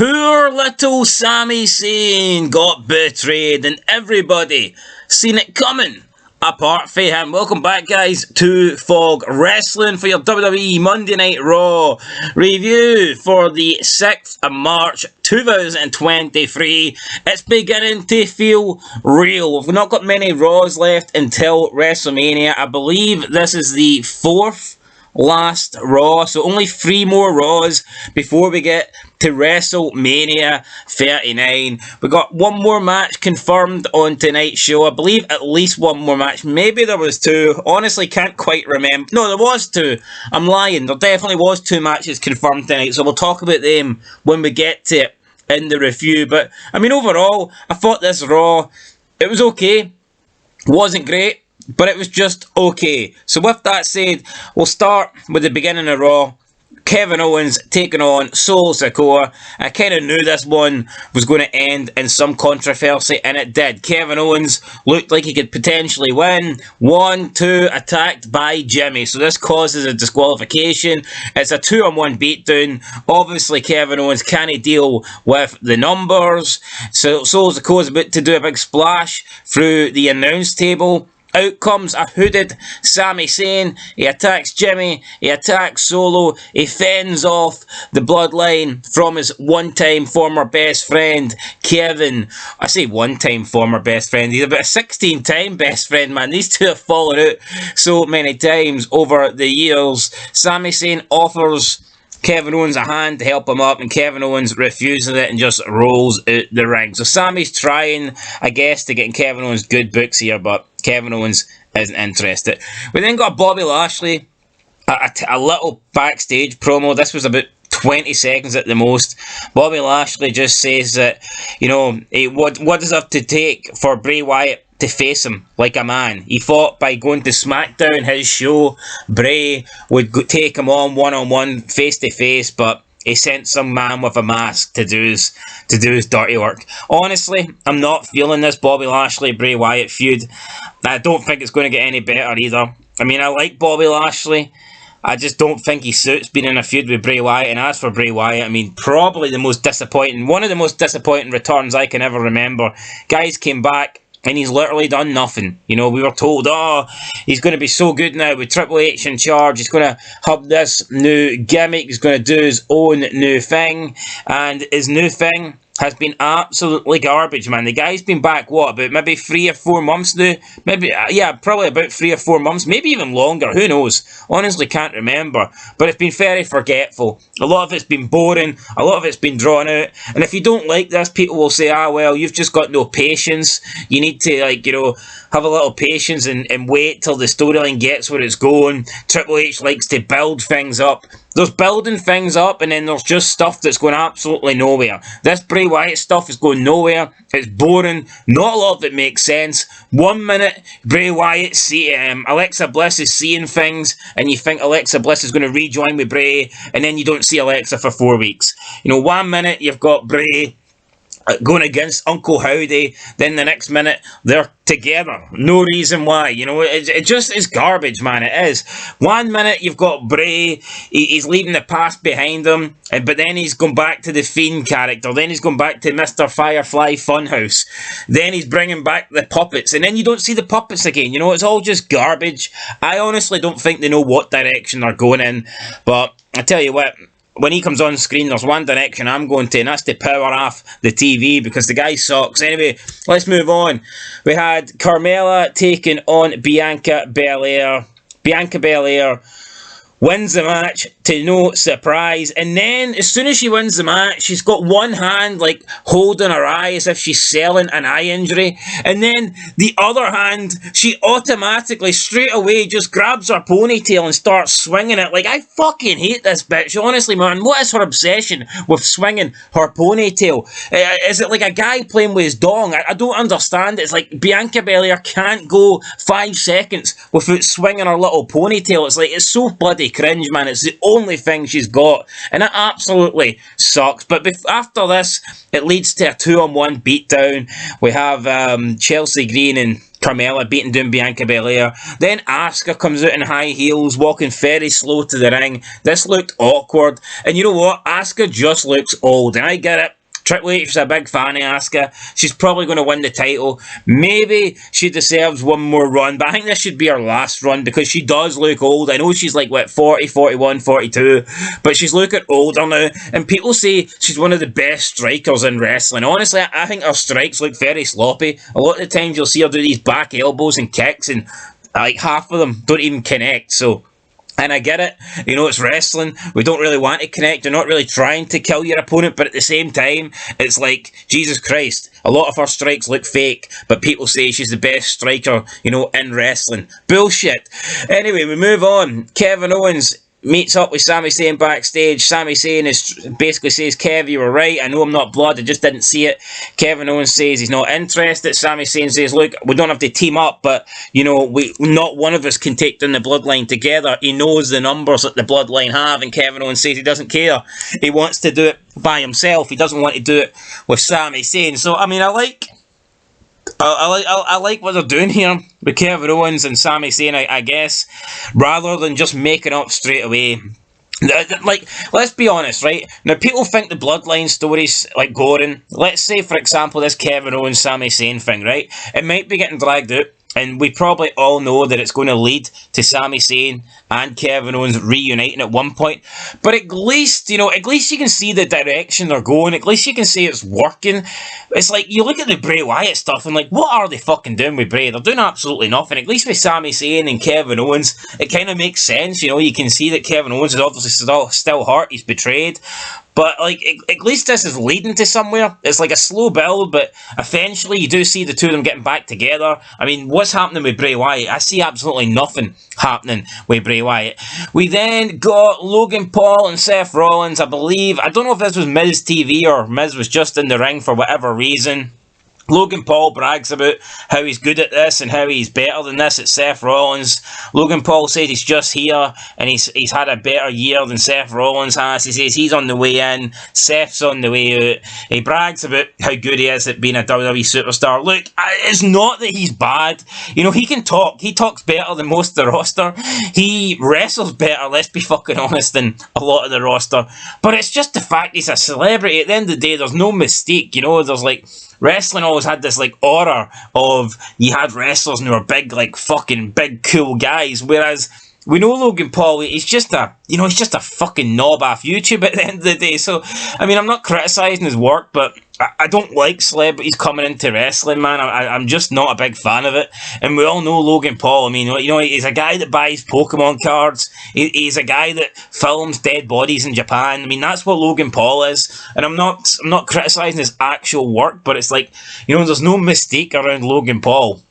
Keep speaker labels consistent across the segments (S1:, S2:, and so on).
S1: Poor little Sami Zayn got betrayed and everybody seen it coming. Apart from him. Welcome back, guys, to Fog Wrestling for your WWE Monday Night Raw review for the 6th of March 2023. It's beginning to feel real. We've not got many Raws left until WrestleMania. I believe this is the 4th last Raw, so only 3 more Raws before we get to WrestleMania 39. We got one more match confirmed on tonight's show. I believe at least one more match. Maybe there was 2. Honestly, can't quite remember. No, there was 2. I'm lying. There definitely was 2 matches confirmed tonight, so we'll talk about them when we get to it in the review. But, I mean, overall, I thought this Raw, it was okay. Wasn't great, but it was just okay. So with that said, we'll start with the beginning of Raw. Kevin Owens taking on Solo Sikoa. I kind of knew this one was going to end in some controversy, and it did. Kevin Owens looked like he could potentially win. 1, 2, attacked by Jimmy. So this causes a disqualification. It's a 2-on-1 beatdown. Obviously, Kevin Owens can't deal with the numbers. So Solo Sikoa's about to do a big splash through the announce table. Out comes a hooded Sami Zayn. He attacks Jimmy. He attacks Solo. He fends off the bloodline from his one-time former best friend, Kevin. I say one-time former best friend. He's about a 16-time best friend, man. These two have fallen out so many times over the years. Sami Zayn offers Kevin Owens a hand to help him up, and Kevin Owens refuses it and just rolls out the ring. So Sami's trying, I guess, to get in Kevin Owens' good books here, but Kevin Owens isn't interested. We then got Bobby Lashley, a little backstage promo. This was about 20 seconds at the most. Bobby Lashley just says that, you know, what does it have to take for Bray Wyatt to face him like a man? He thought by going to SmackDown, his show, Bray would take him on, face-to-face, but he sent some man with a mask to do his dirty work. Honestly, I'm not feeling this Bobby Lashley-Bray Wyatt feud. I don't think it's going to get any better either. I mean, I like Bobby Lashley. I just don't think he suits being in a feud with Bray Wyatt. And as for Bray Wyatt, I mean, probably one of the most disappointing returns I can ever remember. Guys came back, and he's literally done nothing. You know, we were told, oh, he's going to be so good now with Triple H in charge. He's going to have this new gimmick. He's going to do his own new thing. And his new thing has been absolutely garbage, man. The guy's been back, what, about maybe 3 or 4 months now? Maybe, yeah, probably about 3 or 4 months. Maybe even longer. Who knows? Honestly, can't remember. But it's been very forgetful. A lot of it's been boring. A lot of it's been drawn out. And if you don't like this, people will say, well, you've just got no patience. You need to, like, you know, have a little patience and wait till the storyline gets where it's going. Triple H likes to build things up. There's building things up, and then there's just stuff that's going absolutely nowhere. This Bray Wyatt stuff is going nowhere. It's boring. Not a lot of it makes sense. 1 minute, Bray Wyatt, Alexa Bliss is seeing things, and you think Alexa Bliss is going to rejoin with Bray, and then you don't see Alexa for 4 weeks. You know, 1 minute, you've got Bray going against Uncle Howdy, then the next minute they're together. No reason why. You know, it just is garbage, man. It is. 1 minute you've got Bray, he's leaving the past behind him, but then he's gone back to the Fiend character, then he's gone back to Mr. Firefly Funhouse, then he's bringing back the puppets, and then you don't see the puppets again. You know, it's all just garbage. I honestly don't think they know what direction they're going in, but I tell you what, when he comes on screen, there's one direction I'm going to, and that's to power off the TV because the guy sucks. Anyway, let's move on. We had Carmilla taking on Bianca Belair. Bianca Belair wins the match to no surprise, and then as soon as she wins the match, she's got one hand like holding her eye as if she's selling an eye injury, and then the other hand she automatically straight away just grabs her ponytail and starts swinging it. Like, I fucking hate this bitch, honestly, man. What is her obsession with swinging her ponytail? Is it like a guy playing with his dong? I don't understand. It's like Bianca Belair can't go 5 seconds without swinging her little ponytail. It's like, it's so bloody cringe, man. It's the only thing she's got, and it absolutely sucks. But after this, it leads to a 2-on-1 beatdown. We have Chelsea Green and Carmilla beating down Bianca Belair. Then Asuka comes out in high heels, walking very slow to the ring. This looked awkward. And you know what? Asuka just looks old. And I get it. Triple H is a big fan of Asuka. She's probably going to win the title. Maybe she deserves one more run, but I think this should be her last run because she does look old. I know she's like, 40, 41, 42, but she's looking older now. And people say she's one of the best strikers in wrestling. Honestly, I think her strikes look very sloppy. A lot of the times you'll see her do these back elbows and kicks, and like half of them don't even connect. So, and I get it, you know, it's wrestling, we don't really want to connect, you're not really trying to kill your opponent, but at the same time, it's like, Jesus Christ, a lot of her strikes look fake, but people say she's the best striker, you know, in wrestling. Bullshit. Anyway, we move on. Kevin Owens meets up with Sami Zayn backstage. Sami Zayn basically says, Kev, you were right. I know I'm not blood. I just didn't see it. Kevin Owens says he's not interested. Sami Zayn says, look, we don't have to team up, but, you know, not one of us can take down the Bloodline together. He knows the numbers that the Bloodline have, and Kevin Owens says he doesn't care. He wants to do it by himself. He doesn't want to do it with Sami Zayn. So, I mean, I like what they're doing here with Kevin Owens and Sami Zayn, I guess, rather than just making up straight away. Like, let's be honest, right? Now, people think the Bloodline story's, like, boring. Let's say, for example, this Kevin Owens, Sami Zayn thing, right? It might be getting dragged out, and we probably all know that it's going to lead to Sami Zayn and Kevin Owens reuniting at one point. But at least, you know, at least you can see the direction they're going. At least you can see it's working. It's like, you look at the Bray Wyatt stuff and like, what are they fucking doing with Bray? They're doing absolutely nothing. At least with Sami Zayn and Kevin Owens, it kind of makes sense. You know, you can see that Kevin Owens is obviously still hurt. He's betrayed. But, like, at least this is leading to somewhere. It's like a slow build, but eventually you do see the two of them getting back together. I mean, what's happening with Bray Wyatt? I see absolutely nothing happening with Bray Wyatt. We then got Logan Paul and Seth Rollins, I believe. I don't know if this was Miz TV or Miz was just in the ring for whatever reason. Logan Paul brags about how he's good at this and how he's better than this at Seth Rollins. Logan Paul says he's just here and he's had a better year than Seth Rollins has. He says he's on the way in, Seth's on the way out. He brags about how good he is at being a WWE superstar. Look, it's not that he's bad. You know, he can talk. He talks better than most of the roster. He wrestles better, let's be fucking honest, than a lot of the roster. But it's just the fact he's a celebrity. At the end of the day, there's no mystique. You know, there's like... Wrestling always had this, like, aura of you had wrestlers and they were big, like, fucking big, cool guys, whereas we know Logan Paul, he's just a fucking knob off YouTube at the end of the day. So, I mean, I'm not criticising his work, but I don't like celebrities coming into wrestling, man. I'm just not a big fan of it. And we all know Logan Paul. I mean, you know, he's a guy that buys Pokemon cards. He's a guy that films dead bodies in Japan. I mean, that's what Logan Paul is. And I'm not criticising his actual work, but it's like, you know, there's no mistake around Logan Paul.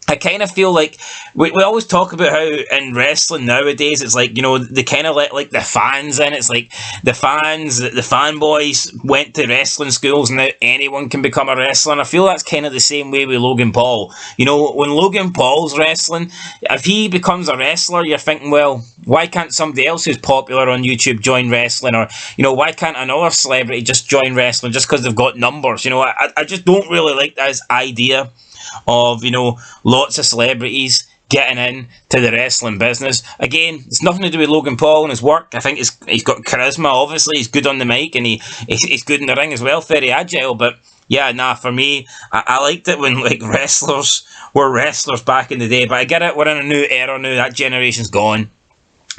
S1: I kind of feel like we always talk about how in wrestling nowadays it's like, you know, they kind of let like the fans in. It's like the fanboys went to wrestling schools and now anyone can become a wrestler. And I feel that's kind of the same way with Logan Paul. You know, when Logan Paul's wrestling, if he becomes a wrestler, you're thinking, well, why can't somebody else who's popular on YouTube join wrestling? Or, you know, why can't another celebrity just join wrestling just because they've got numbers? You know, I just don't really like this idea of, you know, lots of celebrities getting in to the wrestling business. Again, it's nothing to do with Logan Paul and his work. I think he's got charisma, obviously. He's good on the mic and he's good in the ring as well, very agile. But yeah, nah, for me, I liked it when like wrestlers were wrestlers back in the day. But I get it, we're in a new era now, that generation's gone.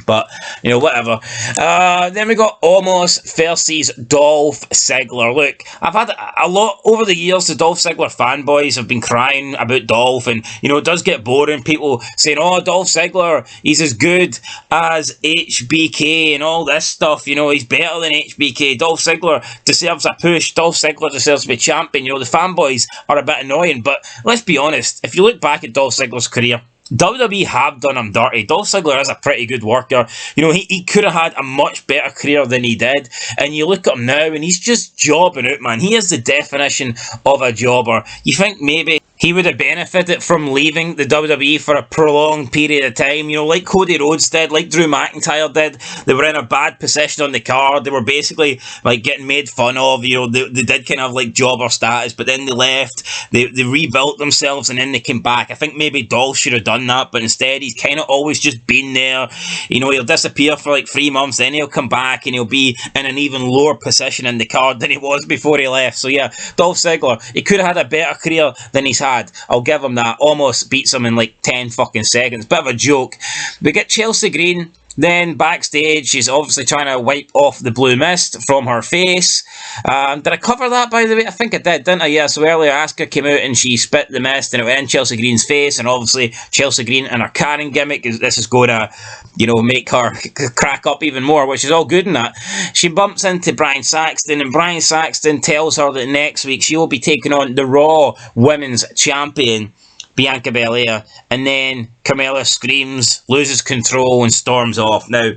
S1: But, you know, whatever. Then we got Omos versus Dolph Ziggler. Look, I've had a lot over the years. The Dolph Ziggler fanboys have been crying about Dolph, and, you know, it does get boring. People saying, oh, Dolph Ziggler, he's as good as HBK and all this stuff. You know, he's better than HBK. Dolph Ziggler deserves a push. Dolph Ziggler deserves to be champion. You know, the fanboys are a bit annoying, but let's be honest. If you look back at Dolph Ziggler's career, WWE have done him dirty. Dolph Ziggler is a pretty good worker. You know, he could have had a much better career than he did. And you look at him now and he's just jobbing out, man. He is the definition of a jobber. You think maybe he would have benefited from leaving the WWE for a prolonged period of time, you know, like Cody Rhodes did, like Drew McIntyre did. They were in a bad position on the card. They were basically like getting made fun of, you know, they did kind of like jobber status, but then they left, they rebuilt themselves and then they came back. I think maybe Dolph should have done that, but instead he's kind of always just been there. You know, he'll disappear for like 3 months, then he'll come back and he'll be in an even lower position in the card than he was before he left. So yeah, Dolph Ziggler, he could have had a better career than he's had. I'll give him that. Almost beats him in like 10 fucking seconds. Bit of a joke. We get Chelsea Green. Then backstage, she's obviously trying to wipe off the blue mist from her face. Did I cover that, by the way? I think I did, didn't I? Yeah, so earlier Asuka came out and she spit the mist and it went in Chelsea Green's face, and obviously Chelsea Green and her Karen gimmick, this is going to, you know, make her crack up even more, which is all good in that. She bumps into Brian Saxton, and Brian Saxton tells her that next week she will be taking on the Raw Women's Champion, Bianca Belair, and then Carmilla screams, loses control, and storms off. Now,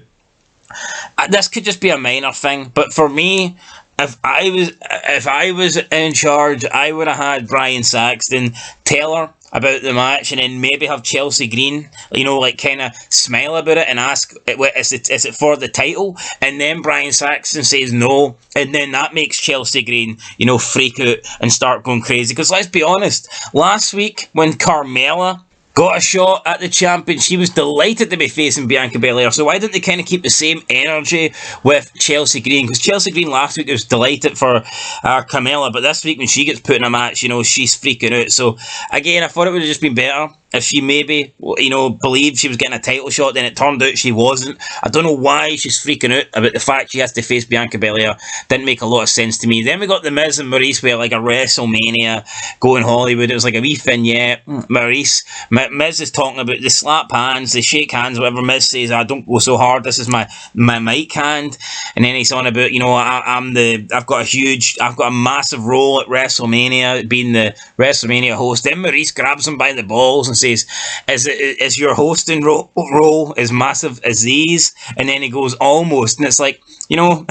S1: this could just be a minor thing, but for me, if I was in charge, I would have had Brian Saxton tell her about the match, and then maybe have Chelsea Green, you know, like kind of smile about it and ask, is it for the title? And then Brian Saxton says no, and then that makes Chelsea Green, you know, freak out and start going crazy. Because let's be honest, last week when Carmilla got a shot at the champion, she was delighted to be facing Bianca Belair. So why didn't they kind of keep the same energy with Chelsea Green? Because Chelsea Green last week was delighted for Carmella, but this week when she gets put in a match, you know, she's freaking out. So again, I thought it would have just been better if she maybe, you know, believed she was getting a title shot, then it turned out she wasn't. I don't know why she's freaking out about the fact she has to face Bianca Belair. Didn't make a lot of sense to me. Then we got the Miz and Maurice with like a WrestleMania going Hollywood. It was like a wee vignette. Miz is talking about they slap hands, they shake hands, whatever. Miz says, I don't go so hard, this is my mic hand. And then he's on about, you know, I've got a massive role at WrestleMania, being the WrestleMania host. Then Maurice grabs him by the balls and says, is your hosting role as massive as these? And then he goes, almost. And it's like, you know,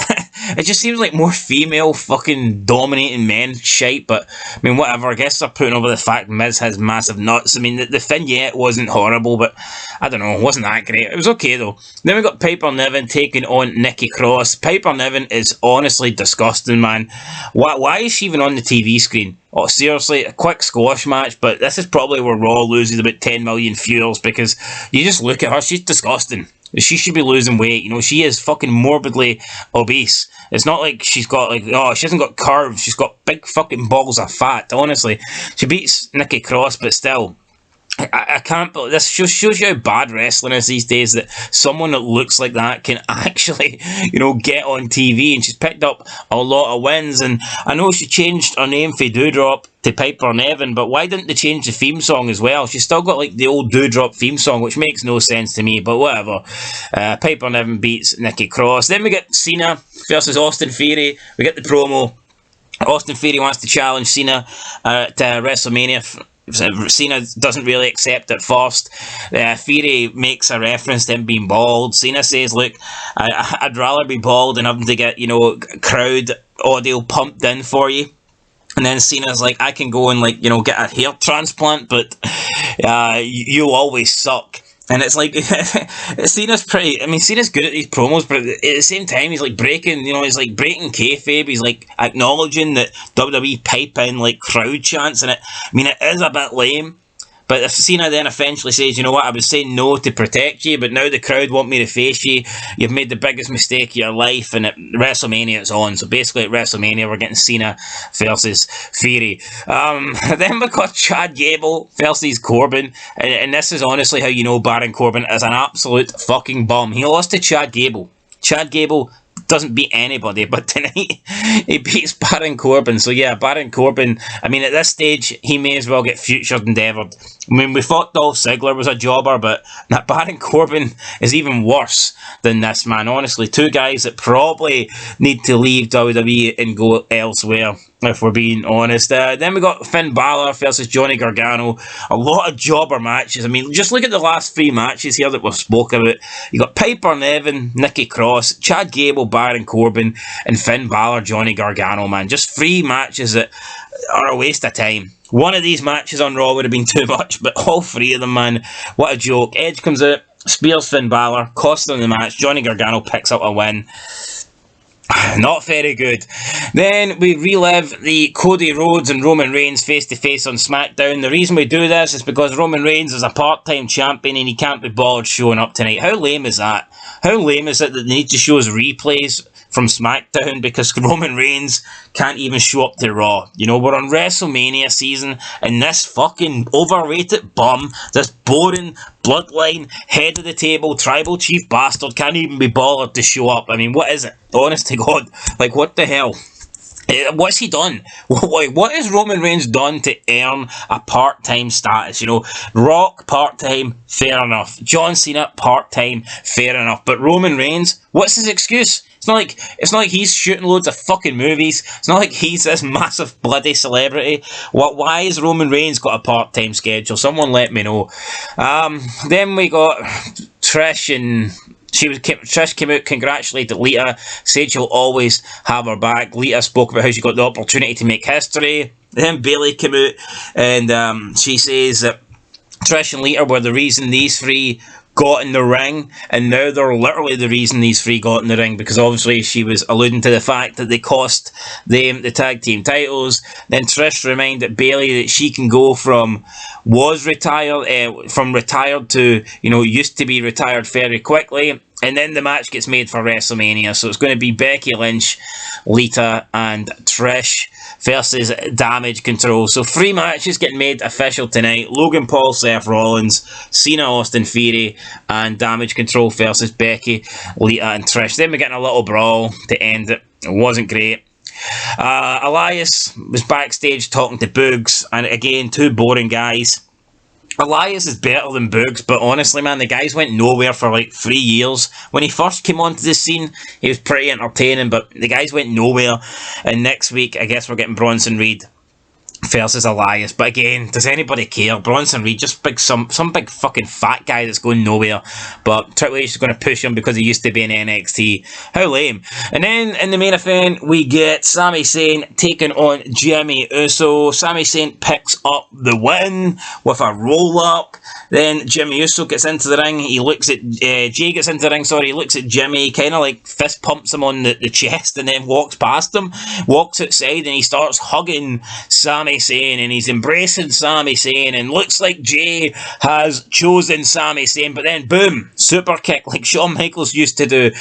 S1: it just seems like more female fucking dominating men shite. But I mean, whatever, I guess they're putting over the fact Miz has massive nuts. I mean, the vignette wasn't horrible, but I don't know, it wasn't that great. It was okay though. Then we got Piper Niven taking on Nikki Cross. Piper Niven is honestly disgusting, man. Why is she even on the TV screen? Oh, seriously, a quick squash match, but this is probably where Raw loses about 10 million viewers, because you just look at her, she's disgusting. She should be losing weight, you know, she is fucking morbidly obese. It's not like she's got like, oh, she hasn't got curves, she's got big fucking balls of fat, honestly. She beats Nikki Cross, but still, I can't believe this. Just shows you how bad wrestling is these days, that someone that looks like that can actually, you know, get on TV. And she's picked up a lot of wins. And I know she changed her name for Doudrop to Piper Niven, but why didn't they change the theme song as well? She's still got like the old Doudrop theme song, which makes no sense to me, but whatever. Piper Niven beats Nikki Cross. Then we get Cena versus Austin Theory. We get the promo. Austin Theory wants to challenge Cena at WrestleMania. Cena doesn't really accept it first. Theory makes a reference to him being bald. Cena says, look, I'd rather be bald than having to get, you know, crowd audio pumped in for you. And then Cena's like, I can go and, like, you know, get a hair transplant, but you always suck. And it's like, Cena's good at these promos, but at the same time, he's like breaking kayfabe. He's like acknowledging that WWE pipe in like crowd chants, and it is a bit lame. But if Cena then eventually says, you know what, I was saying no to protect you, but now the crowd want me to face you, you've made the biggest mistake of your life, and at WrestleMania it's on. So basically at WrestleMania we're getting Cena versus Theory. Then we got Chad Gable versus Corbin, and this is honestly how you know Baron Corbin is an absolute fucking bum. He lost to Chad Gable. Chad Gable doesn't beat anybody, but tonight he beats Baron Corbin. So yeah, Baron Corbin, I mean, at this stage he may as well get future endeavoured. I mean, we thought Dolph Ziggler was a jobber, but that Baron Corbin is even worse than this, man. Honestly, two guys that probably need to leave WWE and go elsewhere. if we're being honest. Then we got Finn Balor versus Johnny Gargano. A lot of jobber matches. I mean, just look at the last 3 matches here that we've spoken about. You got Piper Niven, Nikki Cross, Chad Gable, Baron Corbin, and Finn Balor, Johnny Gargano, man. Just 3 matches that are a waste of time. One of these matches on Raw would have been too much, but all 3 of them, man, what a joke. Edge comes out, spears Finn Balor, costs him the match. Johnny Gargano picks up a win. Not very good. Then we relive the Cody Rhodes and Roman Reigns face-to-face on SmackDown. The reason we do this is because Roman Reigns is a part-time champion and he can't be bothered showing up tonight. How lame is that? How lame is it that they need to show us replays from SmackDown because Roman Reigns can't even show up to Raw? You know, we're on WrestleMania season and this fucking overrated bum, this boring bloodline, head of the table, tribal chief bastard can't even be bothered to show up. I mean, what is it? Honest to God. Like, what the hell? What's he done? What has Roman Reigns done to earn a part-time status? You know, Rock, part-time, fair enough. John Cena, part-time, fair enough. But Roman Reigns, what's his excuse? It's not like he's shooting loads of fucking movies. It's not like he's this massive bloody celebrity. Why has Roman Reigns got a part-time schedule? Someone let me know. Then we got Trish and... Trish came out, congratulated Lita, said she'll always have her back. Lita spoke about how she got the opportunity to make history. Then Bayley came out and she says that Trish and Lita were the reason these 3 got in the ring, and now they're literally the reason these 3 got in the ring, because obviously she was alluding to the fact that they cost them the tag team titles. Then Trish reminded Bayley that she can go from retired to, you know, used to be retired very quickly. And then the match gets made for WrestleMania. So it's going to be Becky Lynch, Lita, and Trish versus Damage Control. So 3 matches getting made official tonight. Logan Paul, Seth Rollins, Cena, Austin Theory, and Damage Control versus Becky, Lita, and Trish. Then we're getting a little brawl to end it. It wasn't great. Elias was backstage talking to Boogs. And again, 2 boring guys. Elias is better than Boogs, but honestly, man, the guys went nowhere for like 3 years. When he first came onto the scene, he was pretty entertaining, but the guys went nowhere. And next week, I guess we're getting Bronson Reed versus Elias. But again, does anybody care? Bronson Reed, just some big fucking fat guy that's going nowhere. But Triple H is going to push him because he used to be in NXT. How lame. And then in the main event, we get Sami Zayn taking on Jey Uso. Sami Zayn picks up the win with a roll-up. Then Jey Uso gets into the ring. He looks at... Jey gets into the ring, sorry. He looks at Jimmy, kind of like fist pumps him on the chest and then walks past him. Walks outside and he starts hugging Sami Zayn and he's embracing Sami Zayn and looks like Jey has chosen Sami Zayn, but then boom, super kick like Shawn Michaels used to do,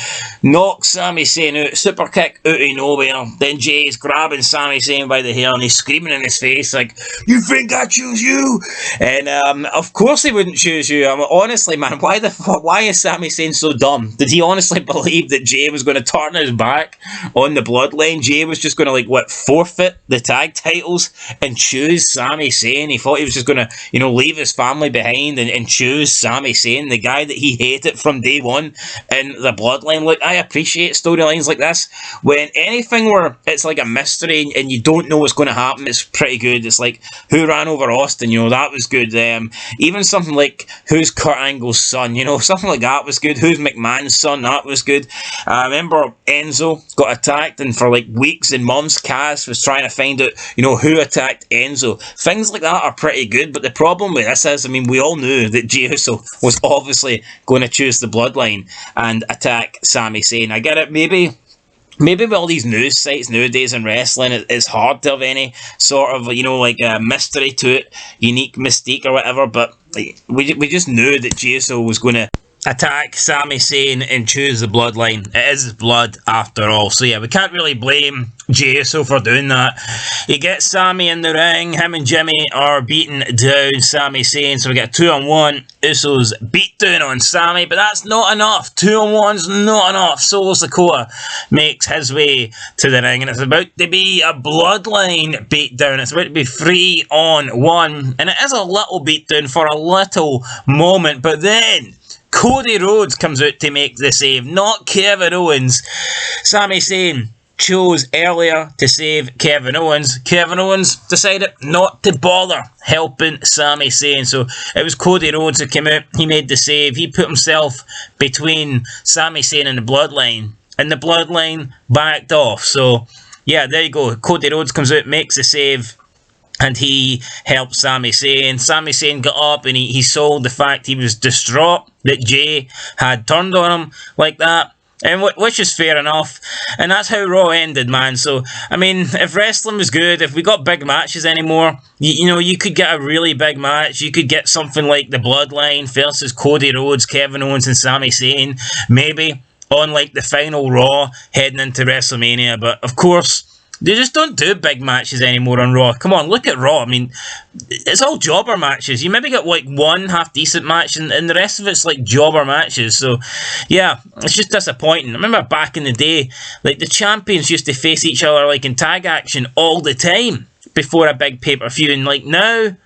S1: knocks Sami Zayn out, super kick out of nowhere. Then Jey's grabbing Sami Zayn by the hair and he's screaming in his face like, "You think I choose you?" And of course he wouldn't choose you. Honestly, man, why is Sami Zayn so dumb? Did he honestly believe that Jey was going to turn his back on the bloodline? Jey was just going to forfeit the tag titles and choose Sami Zayn? He thought he was just going to, leave his family behind and choose Sami Zayn, the guy that he hated from day one in the bloodline. Look, I appreciate storylines like this. When anything where it's like a mystery and you don't know what's going to happen, it's pretty good. It's like, who ran over Austin? That was good. Even something like, who's Kurt Angle's son? Something like that was good. Who's McMahon's son? That was good. I remember Enzo got attacked, and for weeks and months, Cass was trying to find out, who attacked Enzo. Things like that are pretty good, but the problem with this is, we all knew that Jey Uso was obviously going to choose the bloodline and attack Sami Zayn. I get it, maybe with all these news sites nowadays in wrestling, it's hard to have any sort of, a mystery to it, unique mystique or whatever, but we just knew that Jey Uso was going to attack Sami Zayn and choose the bloodline. It is his blood after all. So yeah, we can't really blame Jey Uso for doing that. He gets Sami in the ring. Him and Jimmy are beating down Sami Zayn. So we get a 2-on-1. Uso's beat down on Sami, but that's not enough. 2-on-1's not enough. Solo Sikoa makes his way to the ring, and it's about to be a bloodline beatdown. It's about to be 3-on-1, and it is a little beatdown for a little moment, but then Cody Rhodes comes out to make the save, not Kevin Owens. Sami Zayn chose earlier to save Kevin Owens. Kevin Owens decided not to bother helping Sami Zayn. So it was Cody Rhodes who came out. He made the save. He put himself between Sami Zayn and the Bloodline. And the Bloodline backed off. So, yeah, there you go. Cody Rhodes comes out, makes the save. And he helped Sami Zayn. Sami Zayn got up and he sold the fact he was distraught that Jey had turned on him like that. And which is fair enough. And that's how Raw ended, man. So, I mean, if wrestling was good, if we got big matches anymore, you know, you could get a really big match. You could get something like the Bloodline versus Cody Rhodes, Kevin Owens, and Sami Zayn. Maybe on, like, the final Raw heading into WrestleMania. But, of course, they just don't do big matches anymore on Raw. Come on, look at Raw. I mean, it's all jobber matches. You maybe get like one half-decent match, and the rest of it's like jobber matches. So, yeah, it's just disappointing. I remember back in the day, like the champions used to face each other like in tag action all the time before a big pay-per-view. And like now,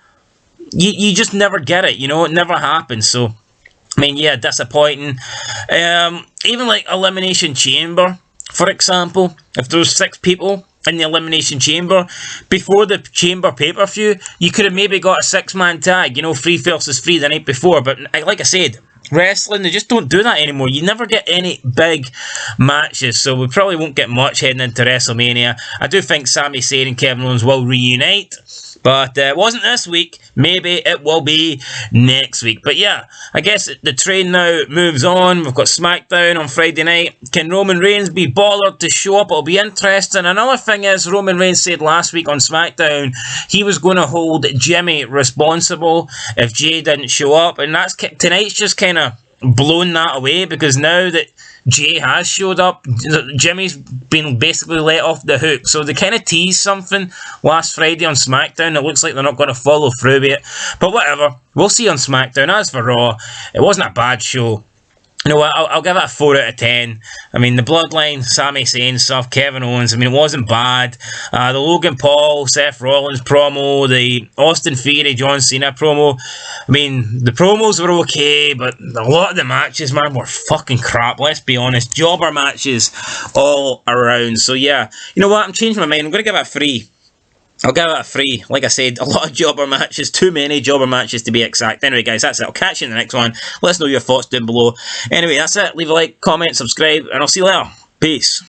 S1: you just never get it. You know, it never happens. So, I mean, yeah, disappointing. Even like Elimination Chamber, for example, if there was 6 people in the Elimination Chamber, before the Chamber pay-per-view, you could have maybe got a 6-man tag, you know, 3 versus 3 the night before. But like I said, wrestling, they just don't do that anymore. You never get any big matches, so we probably won't get much heading into WrestleMania. I do think Sami Zayn and Kevin Owens will reunite, but it wasn't this week. Maybe it will be next week. But yeah, I guess the train now moves on. We've got SmackDown on Friday night. Can Roman Reigns be bothered to show up? It'll be interesting. Another thing is, Roman Reigns said last week on SmackDown he was going to hold Jimmy responsible if Jey didn't show up. And that's tonight's just kind of blown that away, because now that Jey has showed up, Jimmy's been basically let off the hook. So they kind of teased something last Friday on SmackDown. It looks like they're not going to follow through with it. But whatever, we'll see on SmackDown. As for Raw, it wasn't a bad show. You know what, I'll give it a 4 out of 10. I mean, the Bloodline, Sami Zayn stuff, Kevin Owens, I mean, it wasn't bad. The Logan Paul, Seth Rollins promo, the Austin Theory, John Cena promo, I mean, the promos were okay, but a lot of the matches, man, were fucking crap, let's be honest. Jobber matches all around. So yeah, you know what, I'm changing my mind. I'm going to give it a 3. I'll give it a 3. Like I said, a lot of jobber matches. Too many jobber matches to be exact. Anyway, guys, that's it. I'll catch you in the next one. Let us know your thoughts down below. Anyway, that's it. Leave a like, comment, subscribe, and I'll see you later. Peace.